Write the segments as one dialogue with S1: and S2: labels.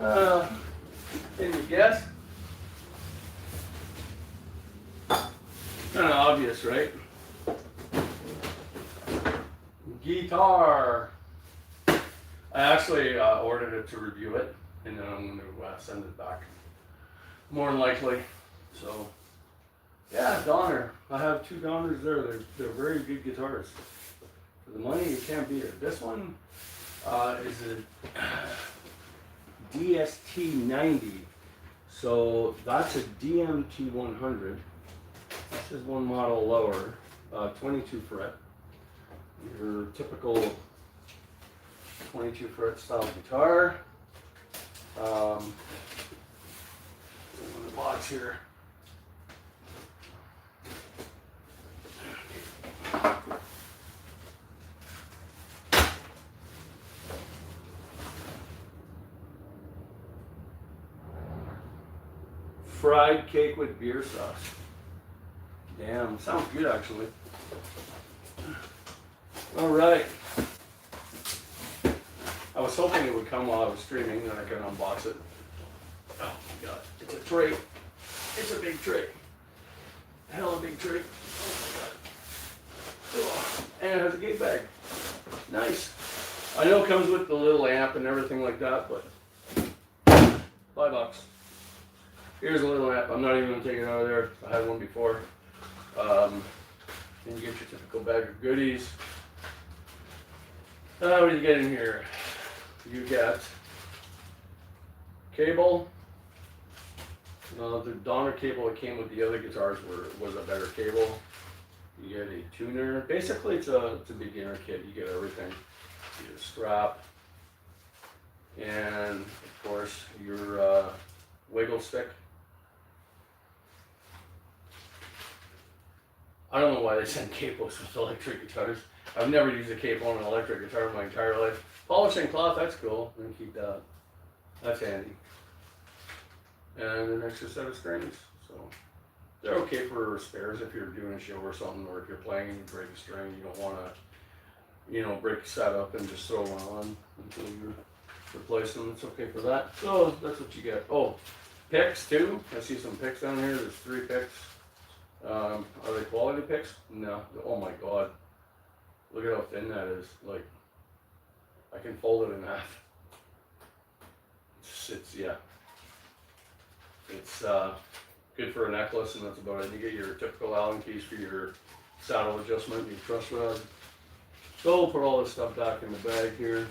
S1: Can you guess? Kind of obvious, right? Guitar. I actually ordered it to review it, and then I'm going to send it back. More than likely. So, yeah, Donner. I have 2 Donners there. They're very good guitars. For the money, you can't beat it. This one is a DST 90. So that's a DMT 100. This is one model lower, 22 fret. Your typical 22 fret style guitar. In the box here. Fried cake with beer sauce. Damn, sounds good actually. All right. I was hoping it would come while I was streaming, then I could unbox it. Oh my god, it's a tray. It's a big tray. Hell of a big tray. Oh my god. Oh, and it has a gate bag. Nice. I know it comes with the little amp and everything like that, but $5. Here's a little amp. I'm not even going to take it out of there. I had one before. And you get your typical bag of goodies. What do you get in here? You get cable. The Donner cable that came with the other guitars was a better cable. You get a tuner. Basically, it's a beginner kit. You get everything. You get a strap. And, of course, your wiggle stick. I don't know why they send cables with electric guitars. I've never used a cable on an electric guitar in my entire life. Polishing cloth, that's cool. I'm gonna keep that. That's handy. And an extra set of strings. So they're okay for spares if you're doing a show or something, or if you're playing and you break a string, you don't want to, break a set up and just throw one on until you replace them. It's okay for that. So that's what you get. Oh, picks too. I see some picks down here. There's 3 picks. Are they quality picks? No. Oh my god. Look at how thin that is. Like, I can fold it in half. It's good for a necklace, and that's about it. You get your typical Allen keys for your saddle adjustment, your truss rod. So we'll put all this stuff back in the bag here.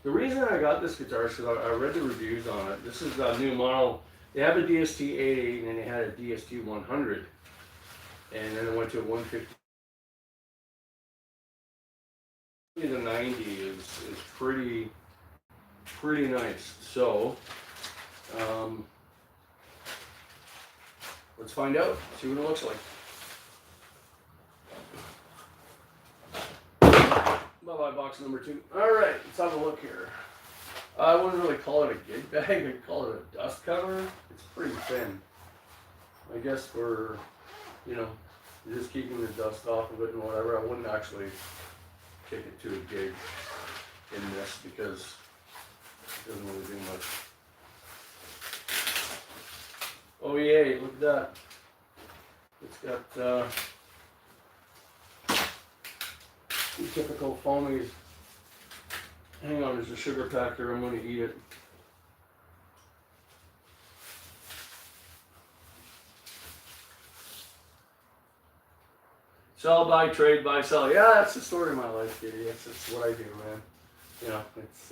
S1: The reason I got this guitar is because I read the reviews on it. This is a new model. They have a DST 88 and then they had a DST 100, and then it went to a 150. The 90 is pretty nice. So let's find out. See what it looks like. Bye-bye box number 2. All right, let's have a look here. I wouldn't really call it a gig bag, I'd call it a dust cover. It's pretty thin. I guess for, just keeping the dust off of it and whatever. I wouldn't actually take it to a gig in this because it doesn't really do much. Oh yay, look at that. It's got the typical foamies. Hang on, there's a sugar packer. I'm going to eat it. Sell, buy, trade, buy, sell. Yeah, that's the story of my life, kitty. It's what I do, man. It's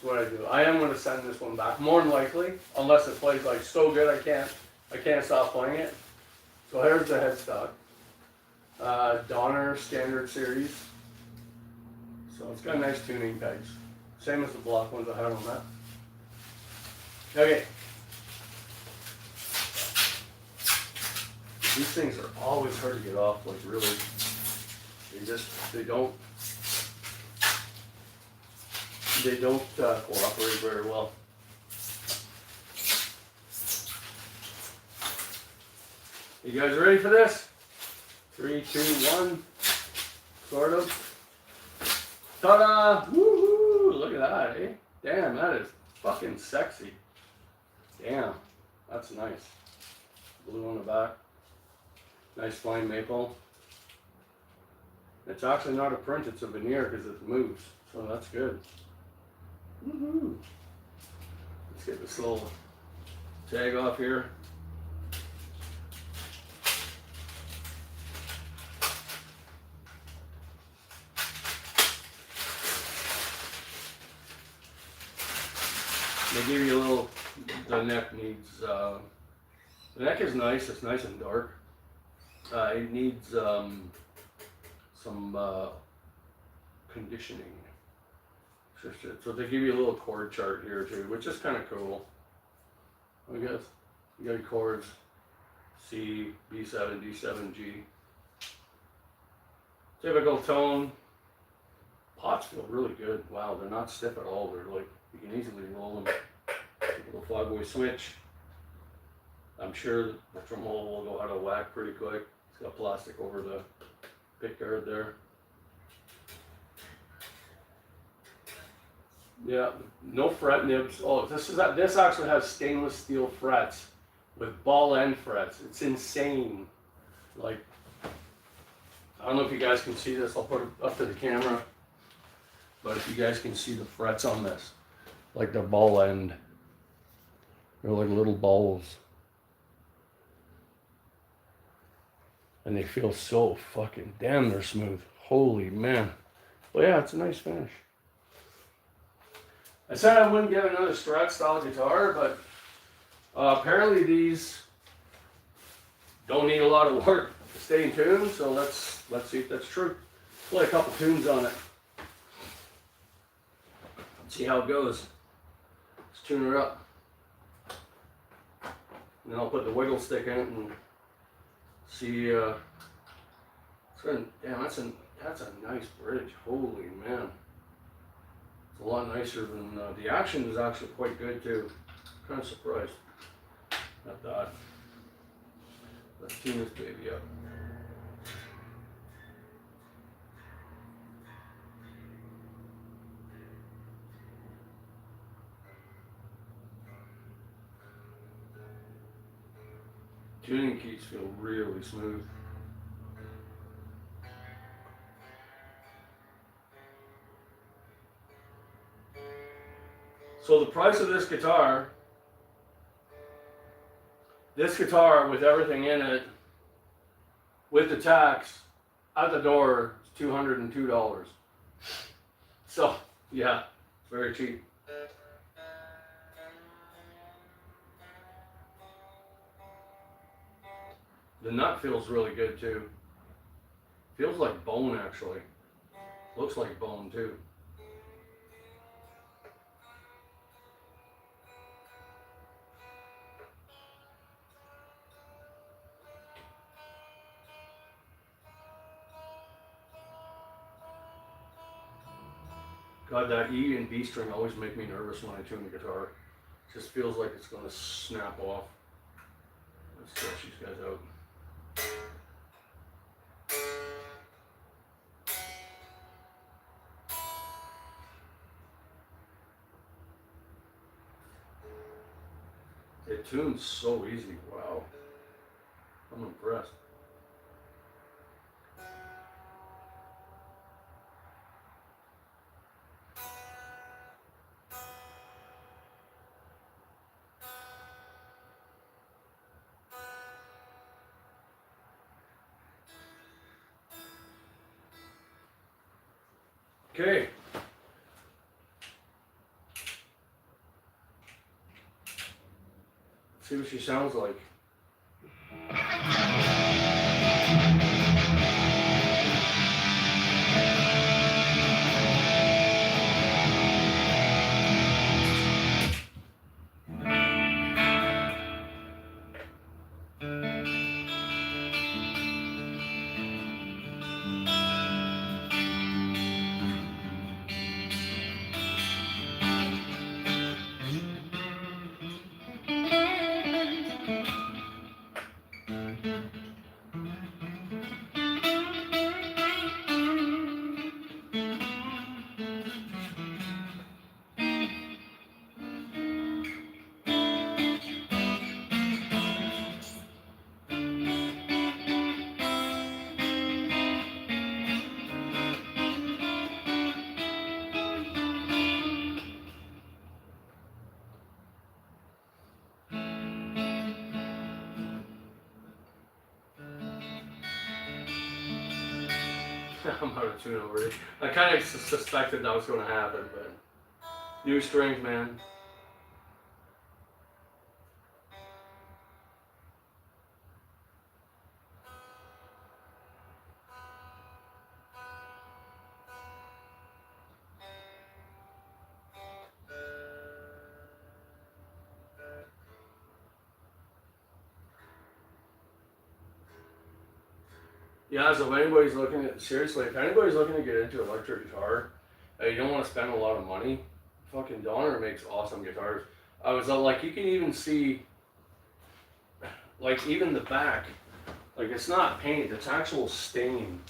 S1: what I do. I am going to send this one back, more than likely, unless it plays like so good I can't stop playing it. So here's the headstock. Donner Standard Series. So it's got nice tuning pegs. Same as the block ones I had on that. Okay. These things are always hard to get off, like really. They don't cooperate very well. You guys ready for this? 3, 2, 1. Sort of. Ta-da! Woohoo! that, eh? Damn, that is fucking sexy. Damn, that's nice. Blue on the back. Nice fine maple. It's actually not a print, it's a veneer because it moves. So that's good. Woohoo! Let's get this little tag off here. They give you a little, the neck needs, the neck is nice, it's nice and dark. It needs some conditioning. So they give you a little chord chart here too, which is kind of cool. I guess you got your chords: C, B7, D7, G. Typical tone. Pots feel really good. Wow, they're not stiff at all. They're like, you can easily roll them. Little flyboy switch. I'm sure the drum hole will go out of whack pretty quick. It's got plastic over the pick guard there. Yeah, no fret nibs. Oh, this actually has stainless steel frets with ball end frets. It's insane. Like, I don't know if you guys can see this. I'll put it up to the camera. But if you guys can see the frets on this, like the ball end, they're like little balls. And they feel so fucking damn, they're smooth. Holy man. Well, yeah, it's a nice finish. I said I wouldn't get another Strat style guitar, but apparently these don't need a lot of work to stay in tune, so let's see if that's true. Play a couple tunes on it. See how it goes. Let's tune her up. And then I'll put the wiggle stick in it and see. Damn, that's a nice bridge. Holy man. It's a lot nicer than the action is actually quite good too. Kind of surprised at that. Let's tune this baby up. Tuning keys feel really smooth. So the price of this guitar with everything in it, with the tax, at the door, is $202. So, yeah, it's very cheap. The nut feels really good too. Feels like bone actually. Looks like bone too. God, that E and B string always make me nervous when I tune the guitar. It just feels like it's going to snap off. Let's stretch these guys out. It tunes so easy. Wow. I'm impressed. Okay. See what she sounds like. I'm out of tune already. I kind of suspected that was going to happen, but new strings, man. Yeah, so if anybody's looking at, seriously, if anybody's looking to get into electric guitar, you don't want to spend a lot of money, fucking Donner makes awesome guitars. I was like, you can even see, like, even the back, like, it's not paint, it's actual stain.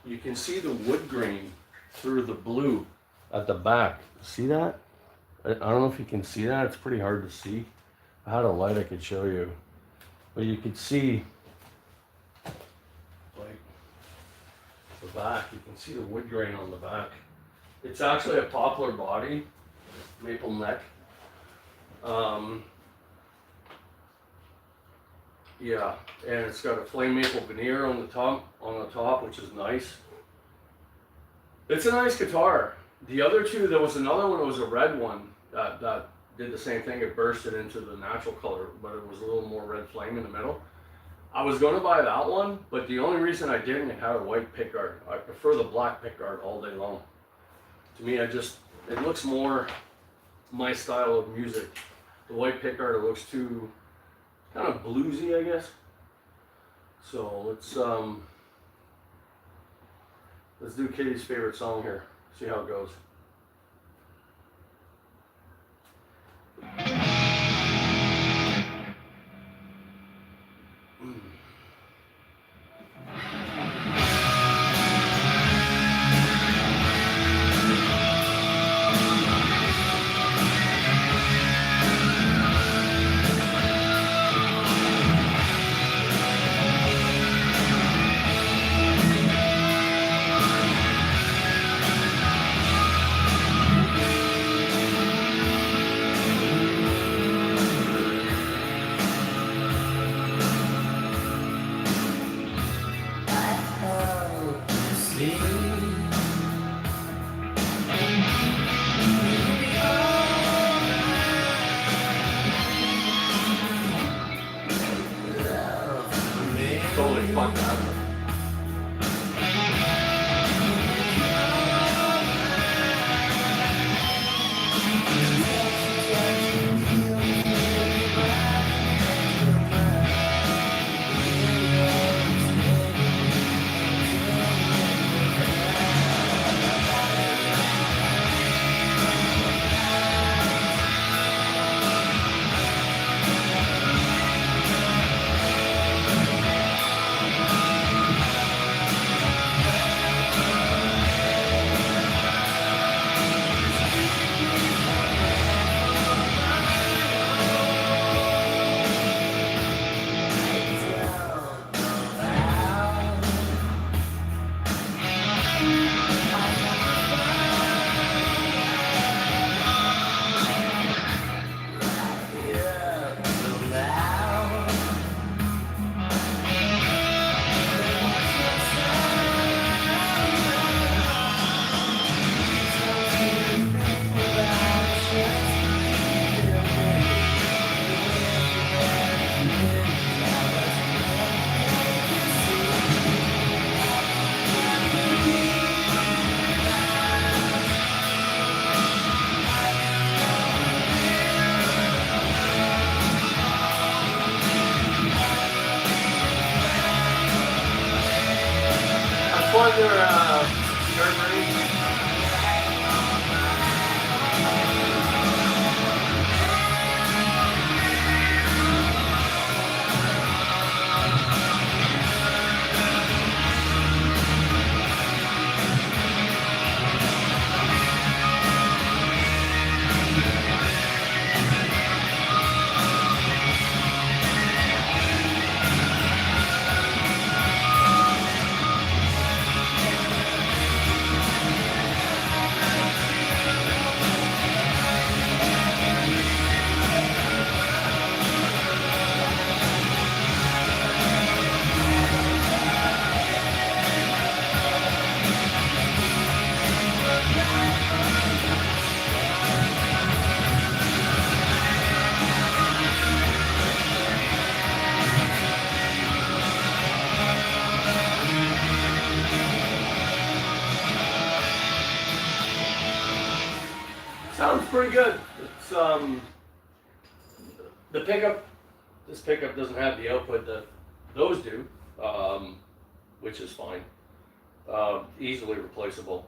S1: You can see the wood grain through the blue at the back. See that? I don't know if you can see that, it's pretty hard to see. If I had a light, I could show you. But you could see, like, the back, you can see the wood grain on the back. It's actually a poplar body, maple neck. Yeah, and it's got a flame maple veneer on the top, which is nice. It's a nice guitar. The other two, there was another one, it was a red one that did the same thing. It bursted into the natural color, but it was a little more red flame in the middle. I was going to buy that one, but the only reason I didn't, it had a white pickguard. I prefer the black pickguard all day long. To me, it looks more my style of music. The white pickguard, it looks too kind of bluesy, I guess. So let's do Kitty's favorite song here. See how it goes. Sounds pretty good. It's the pickup. This pickup doesn't have the output that those do, which is fine. Easily replaceable.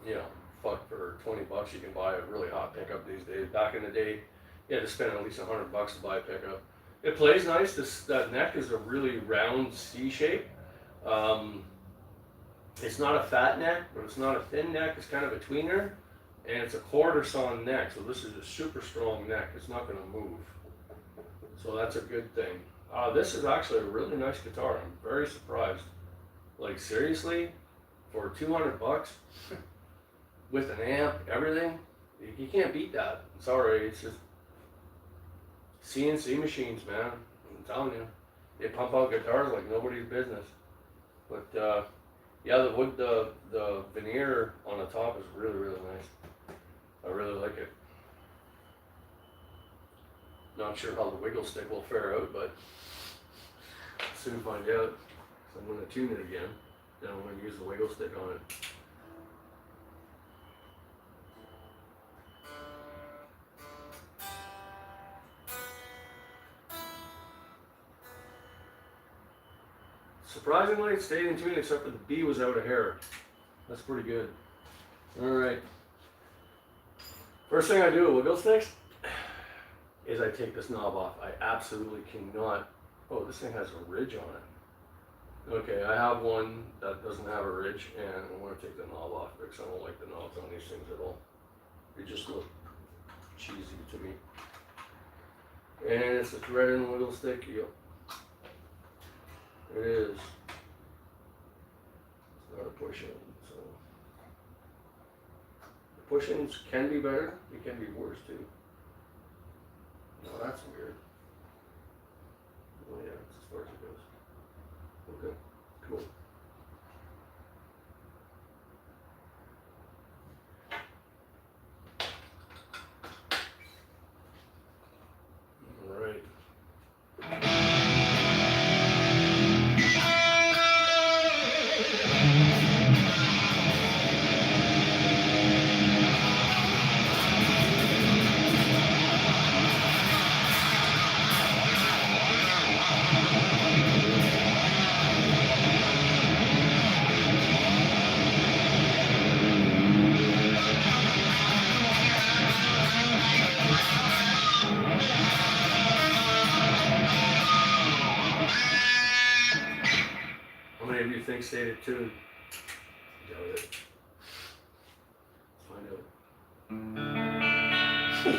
S1: You know, fuck, for $20 you can buy a really hot pickup these days. Back in the day, you had to spend at least $100 to buy a pickup. It plays nice. That neck is a really round C shape. It's not a fat neck, but it's not a thin neck. It's kind of a tweener, and it's a quarter sawn neck. So this is a super strong neck. It's not going to move. So that's a good thing. This is actually a really nice guitar. I'm very surprised. Like seriously, for $200 with an amp, everything, you can't beat that. Sorry, it's just CNC machines, man. I'm telling you, they pump out guitars like nobody's business. But yeah, the wood, the veneer on the top is really, really nice. I really like it. Not sure how the wiggle stick will fare out, but soon find out. So I'm going to tune it again. Then I'm going to use the wiggle stick on it. Surprisingly, it stayed in tune except for the B was out of hair. That's pretty good. Alright. First thing I do with wiggle sticks is I take this knob off. I absolutely cannot. Oh, this thing has a ridge on it. Okay, I have one that doesn't have a ridge, and I want to take the knob off because I don't like the knobs on these things at all. They just look cheesy to me. And it's a thread and wiggle stick. Yep. It is. It's not a push-in, so. The push-ins can be better, they can be worse too. No, that's weird. Oh yeah, that's as far as it goes. Okay, cool. All right. How many of you think stayed at tuned? Doubt it. Let's find out.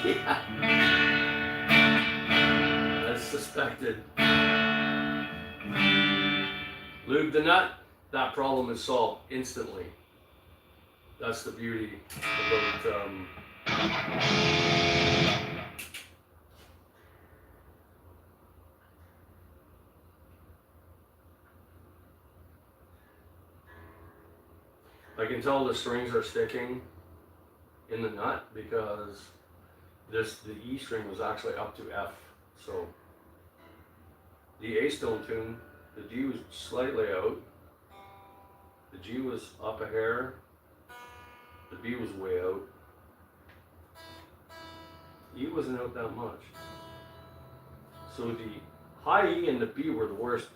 S1: Yeah. As suspected. Lube the nut, that problem is solved instantly. That's the beauty about I can tell the strings are sticking in the nut because the E string was actually up to F. So the A still in tune, the D was slightly out, the G was up a hair, the B was way out, E wasn't out that much. So the high E and the B were the worst.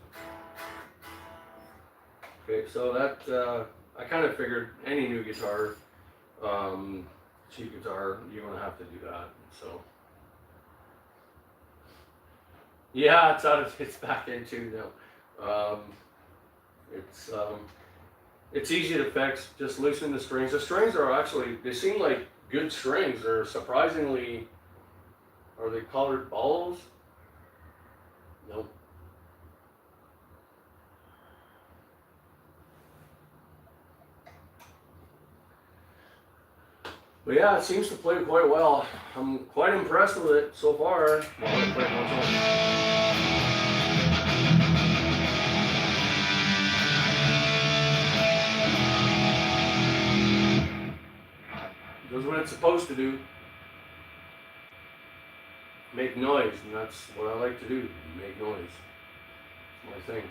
S1: Okay, so that I kind of figured any new guitar, cheap guitar, you're gonna have to do that. So yeah, it's back in tune now. It's easy to fix. Just loosen the strings. The strings are actually, they seem like good strings. They're surprisingly, are they colored balls? Nope. But yeah, it seems to play quite well. I'm quite impressed with it so far. Well, I played one song. It does what it's supposed to do. Make noise, and that's what I like to do. Make noise. It's my thing.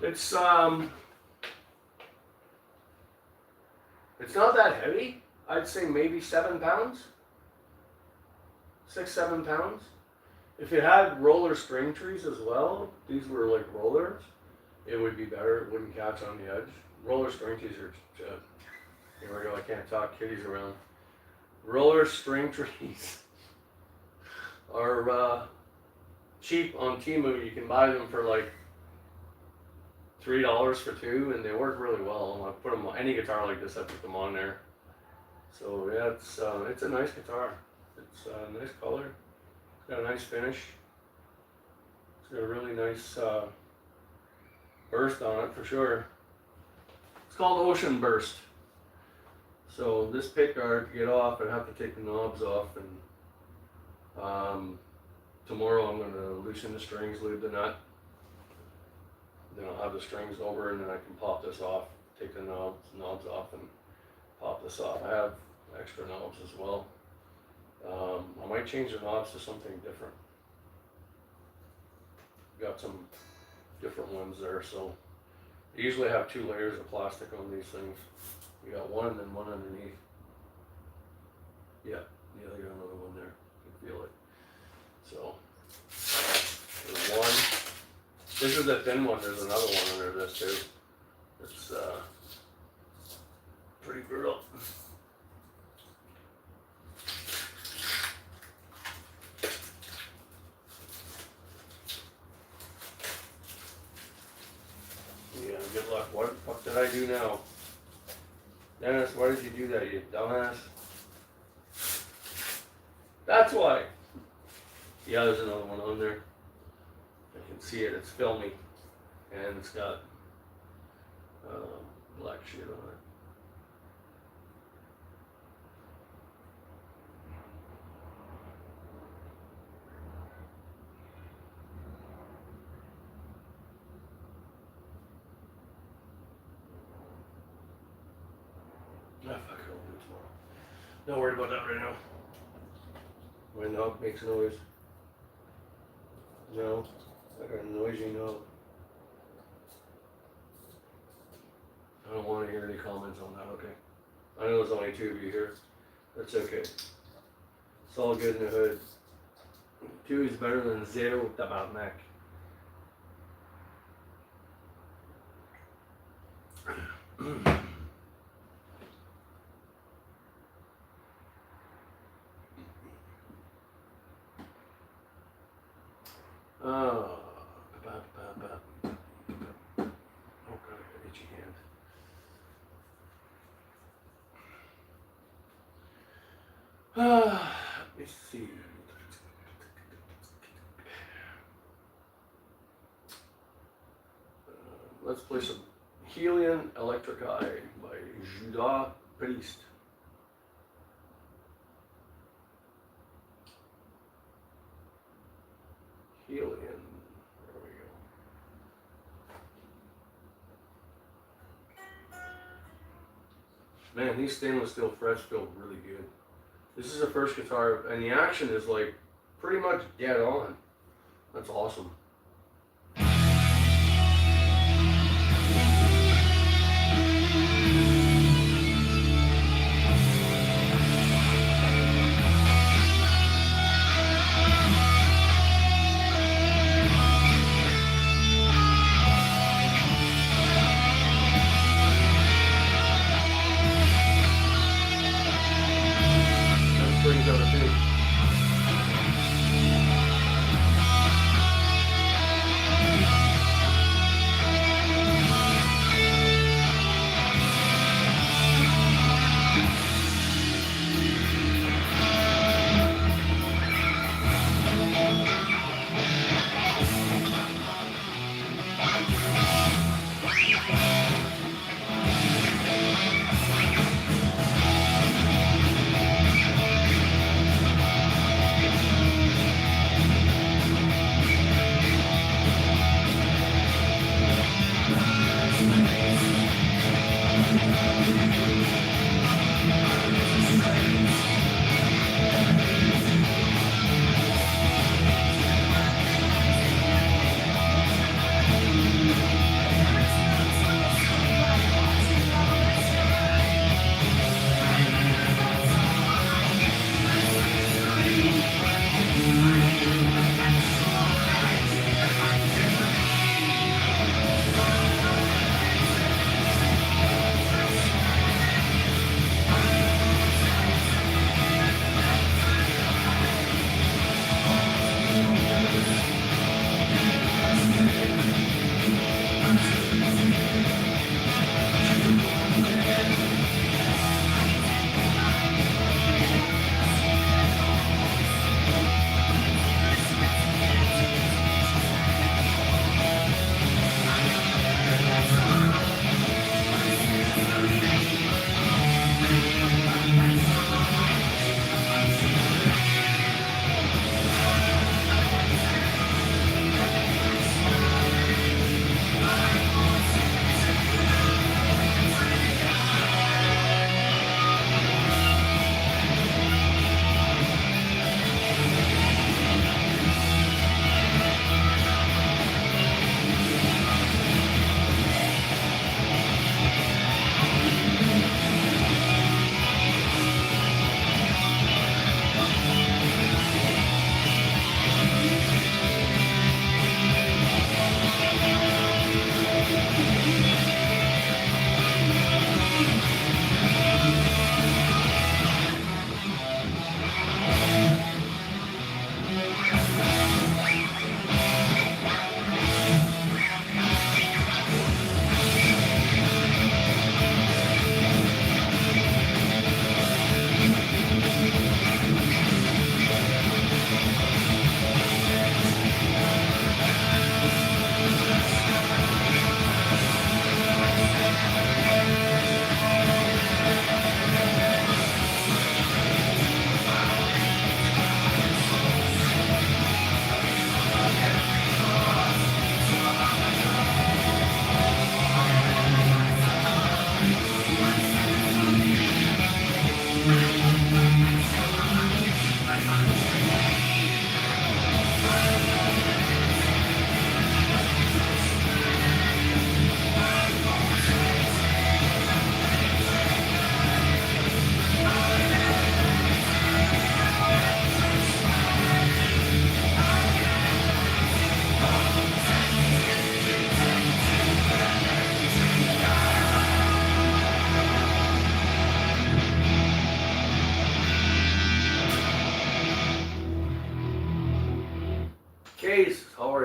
S1: It's It's not that heavy. I'd say maybe 7 pounds. 6, 7 pounds. If it had roller string trees as well, these were like rollers, it would be better. It wouldn't catch on the edge. Roller string trees are, here we go, I can't talk kitties around. Roller string trees are cheap on Temu. You can buy them for like $3 for 2, and they work really well. And I put them on any guitar like this. I put them on there. So yeah, it's a nice guitar. It's a nice color. It's got a nice finish. It's got a really nice burst on it for sure. It's called Ocean Burst. So this pick guard to get off, I'd have to take the knobs off, and tomorrow I'm going to loosen the strings, lube the nut. Then I'll have the strings over, and then I can pop this off, take the knobs off, and pop this off. I have extra knobs as well. I might change the knobs to something different. Got some different ones there, so I usually have 2 layers of plastic on these things. You got one and then one underneath. Yeah, they got another one there. You can feel it. So there's one. This is the thin one. There's another one under this too. It's pretty brutal. Yeah, good luck. What the fuck did I do now? Dennis, why did you do that, you dumbass? That's why. Yeah, there's another one on there. I can see it. It's filmy. And it's got black shit on it. Ah, fuck it, I'll do it tomorrow. Don't worry about that right now. My knob makes noise. No, I got a noisy knob. I don't want to hear any comments on that, okay? I know there's only 2 of you here. That's okay. It's all good in the hood. 2 is better than 0, tabarnak. Okay, itchy hand. Let me see. Let's play some Helian Electric Eye by Judas Priest. Helian. There we go. Man, these stainless steel frets feel really good. This is the first guitar, and the action is like pretty much dead on. That's awesome. Brings out a big.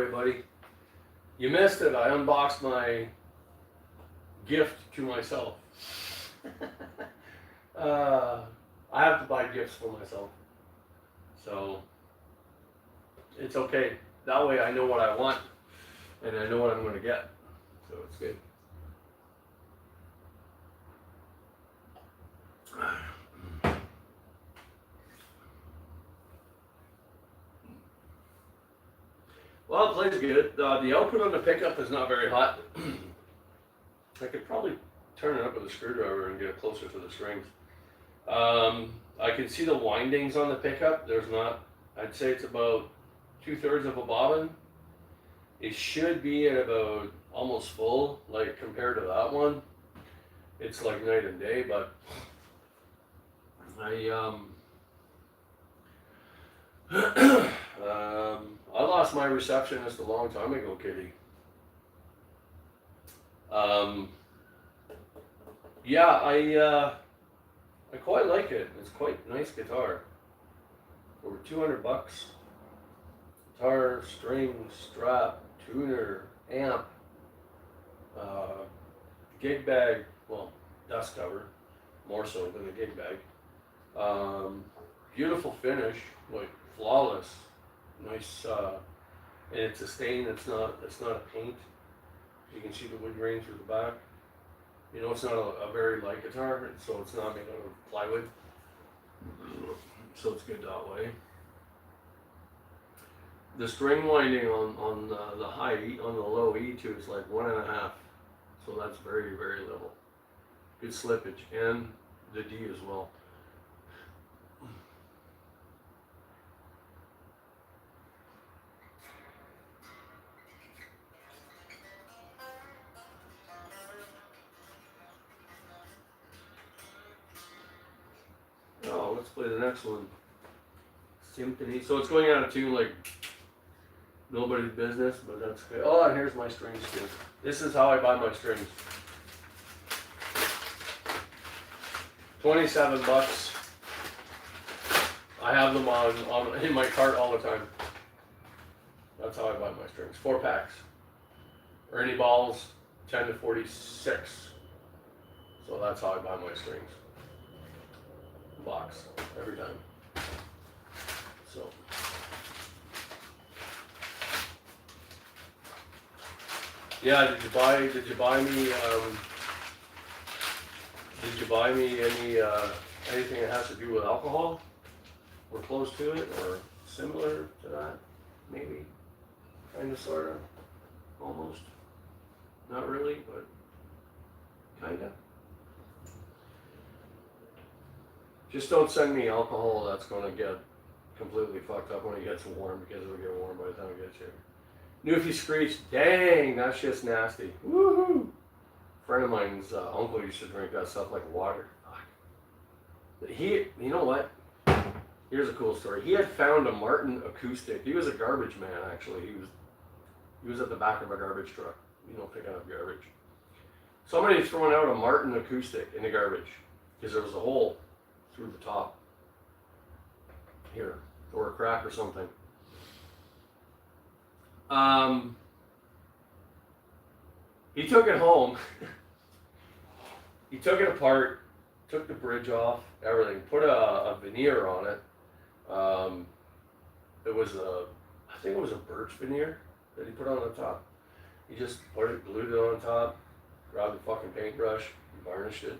S1: way, buddy. You missed it. I unboxed my gift to myself. I have to buy gifts for myself. So it's okay. That way I know what I want and I know what I'm going to get. So it's good. Well, it plays good. The output on the pickup is not very hot. I could probably turn it up with a screwdriver and get it closer to the strings. I can see the windings on the pickup. There's not, I'd say it's about 2/3 of a bobbin. It should be at about almost full, like compared to that one. It's like night and day, but I lost my receptionist a long time ago, Kitty. Yeah, I quite like it. It's quite a nice guitar. For $200. Guitar, string, strap, tuner, amp, gig bag, well, dust cover, more so than a gig bag. Beautiful finish, like flawless, nice, and it's a stain. It's not a paint. You can see the wood grain through the back. You know, it's not a very light guitar, so it's not made out of plywood. So it's good that way. The string winding on the high E, on the low E2 is like 1.5, so that's very, very little. Good slippage, and the D as well. Oh, let's play the next one. Symphony. So it's going out of tune like nobody's business, but that's good. Oh, and here's my strings too. This is how I buy my strings. $27. I have them on in my cart all the time. That's how I buy my strings. 4 packs. Ernie balls, 10 to 46. So that's how I buy my strings. Box every time. So yeah, did you buy me any anything that has to do with alcohol or close to it or similar to that? Maybe, kind of, sort of, almost, not really, but kind of. Just don't send me alcohol that's going to get completely fucked up when it gets warm, because it'll get warm by the time it gets here. Newfie Screech, dang, that shit's nasty. Woohoo! A friend of mine's uncle used to drink that stuff like water. You know what? Here's a cool story. He had found a Martin acoustic. He was a garbage man, actually. He was at the back of a garbage truck, you know, picking up garbage. Somebody had thrown out a Martin acoustic in the garbage because there was a hole through the top here, or a crack or something. He took it home. He took it apart, took the bridge off, everything, put a veneer on it. It was I think it was a birch veneer that he put on the top. He just glued it on top, grabbed the fucking paintbrush, varnished it,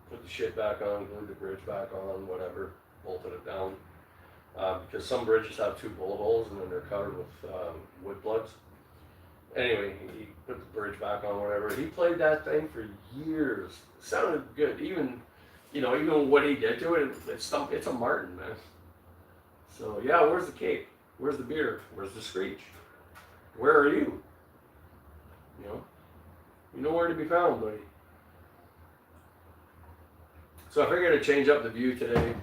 S1: put the shit back on, glued the bridge back on, whatever, bolted it down. Because some bridges have 2 bullet holes and then they're covered with wood plugs. Anyway, he put the bridge back on, whatever. He played that thing for years. It sounded good. Even what he did to it, it's a Martin, man. So yeah, where's the cake? Where's the beer? Where's the screech? Where are you? You know where to be found, buddy. So I figured I'd change up the view today.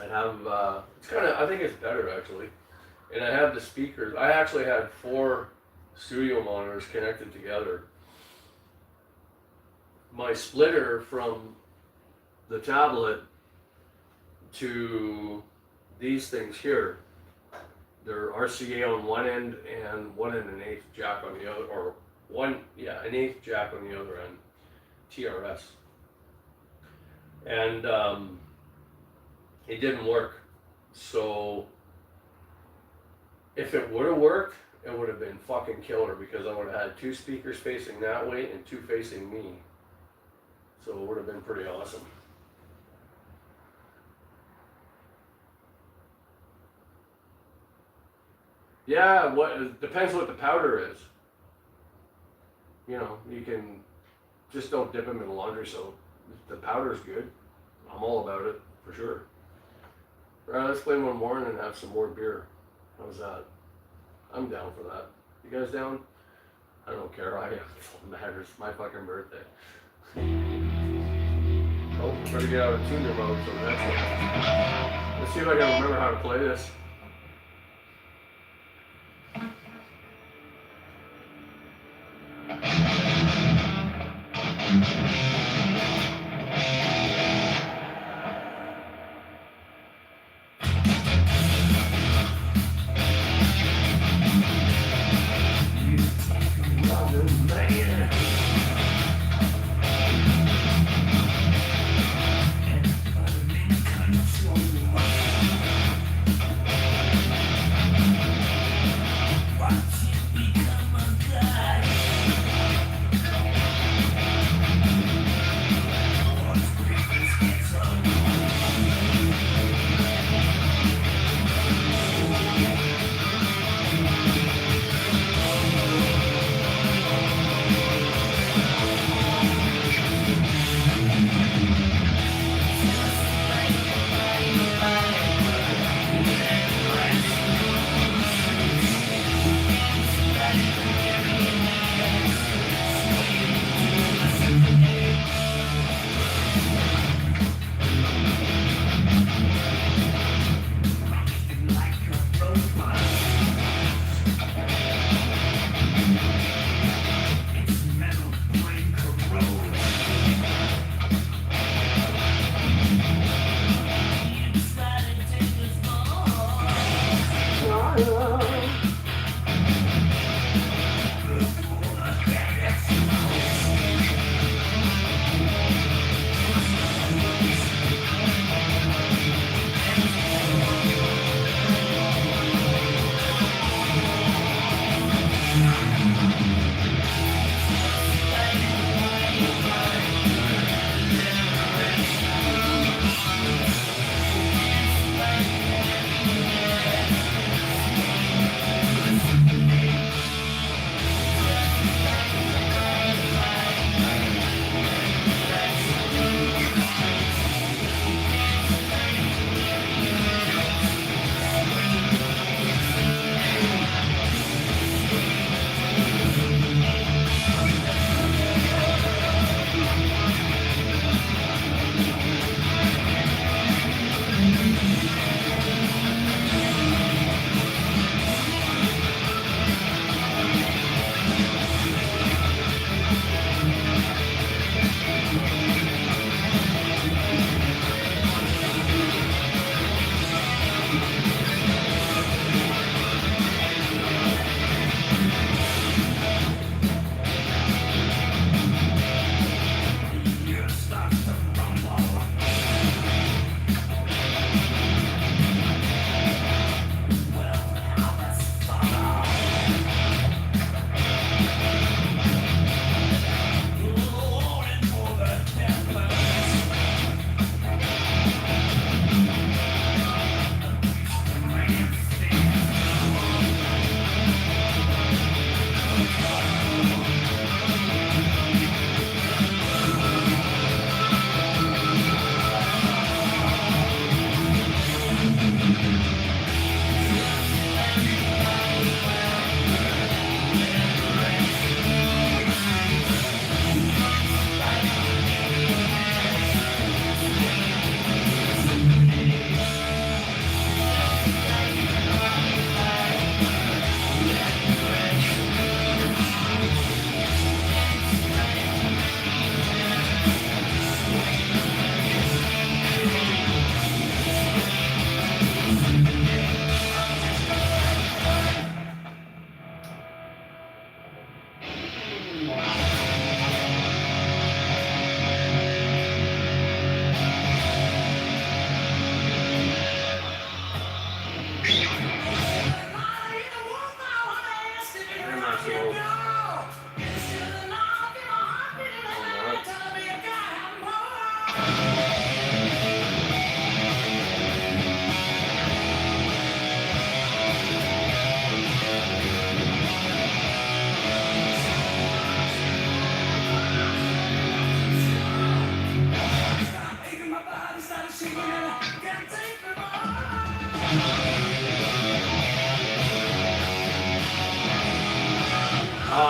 S1: I have, I think it's better actually. And I have the speakers. I actually had 4 studio monitors connected together. My splitter from the tablet to these things here They're RCA on one end and 1 1/8 jack on the other, or an 1/8 jack on the other end, TRS. And it didn't work. So if it would have worked, it would have been fucking killer, because I would have had 2 speakers facing that way and 2 facing me. So it would have been pretty awesome. Yeah, it depends what the powder is. You know, you can just don't dip them in laundry soap. If the powder's good, I'm all about it, for sure. Alright, let's play one more and then have some more beer. How's that? I'm down for that. You guys down? I don't care. It matters. It's my fucking birthday. Oh, better get out of tuner mode for the next one. Let's see if I can remember how to play this.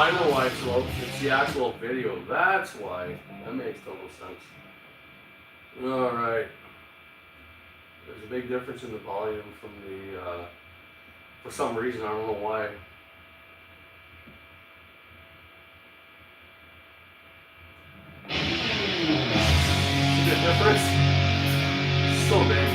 S1: I know why it's low. It's the actual video. That's why. That makes total sense. Alright. There's a big difference in the volume from the, for some reason, I don't know why. The difference? So big.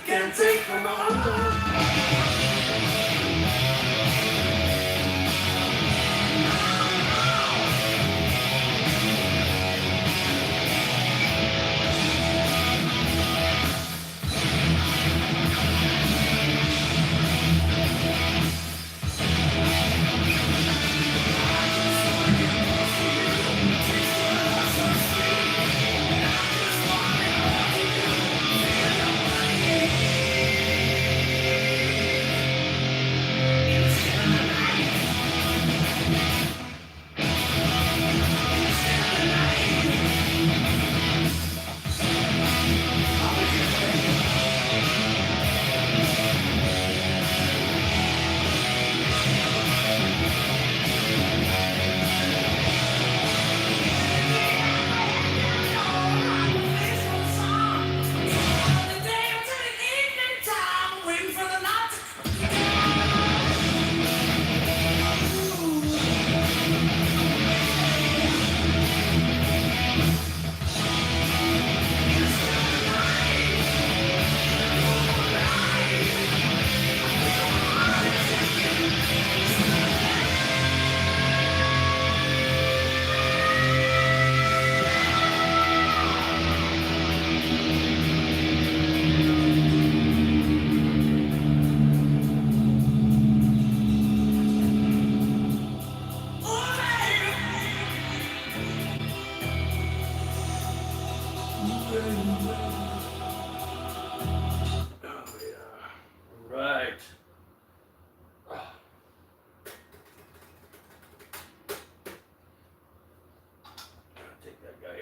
S1: Can't take no more. Right. Take that guy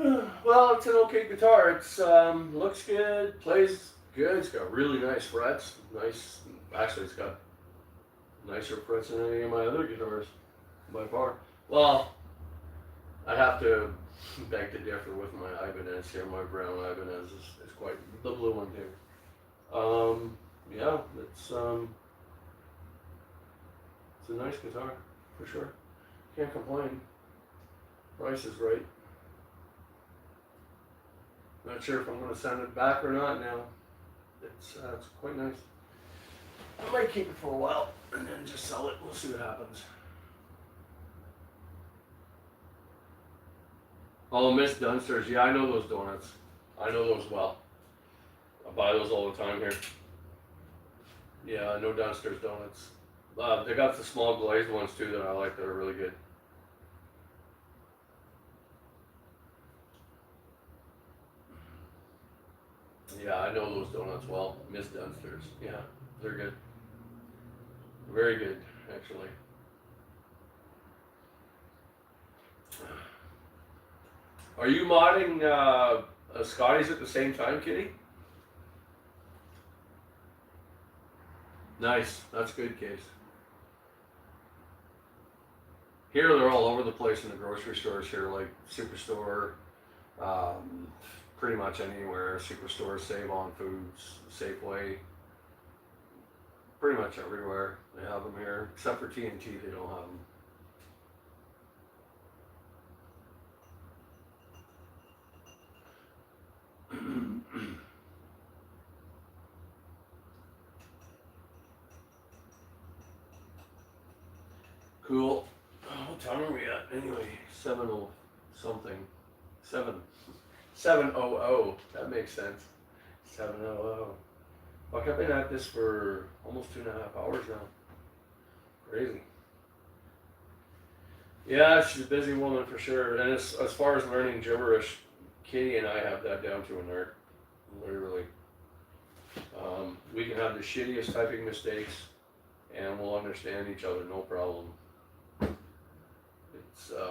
S1: out. Well, it's an okay guitar. It's looks good, plays good. It's got really nice frets. Nice. Actually, it's got nicer frets than any of my other guitars, by far. Well, I have to beg to differ with my Ibanez here. My brown Ibanez is quite the blue one too. Yeah, it's a nice guitar for sure. Can't complain. Price is right. Not sure if I'm going to send it back or not now. It's quite nice. I might keep it for a while and then just sell it. We'll see what happens. Oh, Miss Dunsters. Yeah, I know those donuts. I know those well. I buy those all the time here. Yeah, I know Dunsters donuts. They got the small glazed ones too that I like. They're really good. Yeah, I know those donuts well. Miss Dunsters. Yeah, they're good. Very good, actually. Are you modding Scotty's at the same time, Kitty? Nice. That's good, Case. Here they're all over the place in the grocery stores here, like Superstore, pretty much anywhere. Superstore, Save On Foods, Safeway, pretty much everywhere they have them here, except for TNT, they don't have them. Cool. Oh, what time are we at? Anyway, 7:00 something. 7:00. That makes sense. 7:00. Fuck, I've been at this for almost 2.5 hours now. Crazy. Yeah, she's a busy woman for sure. And as far as learning gibberish, Katie and I have that down to an art. Literally. We can have the shittiest typing mistakes and we'll understand each other, no problem. It's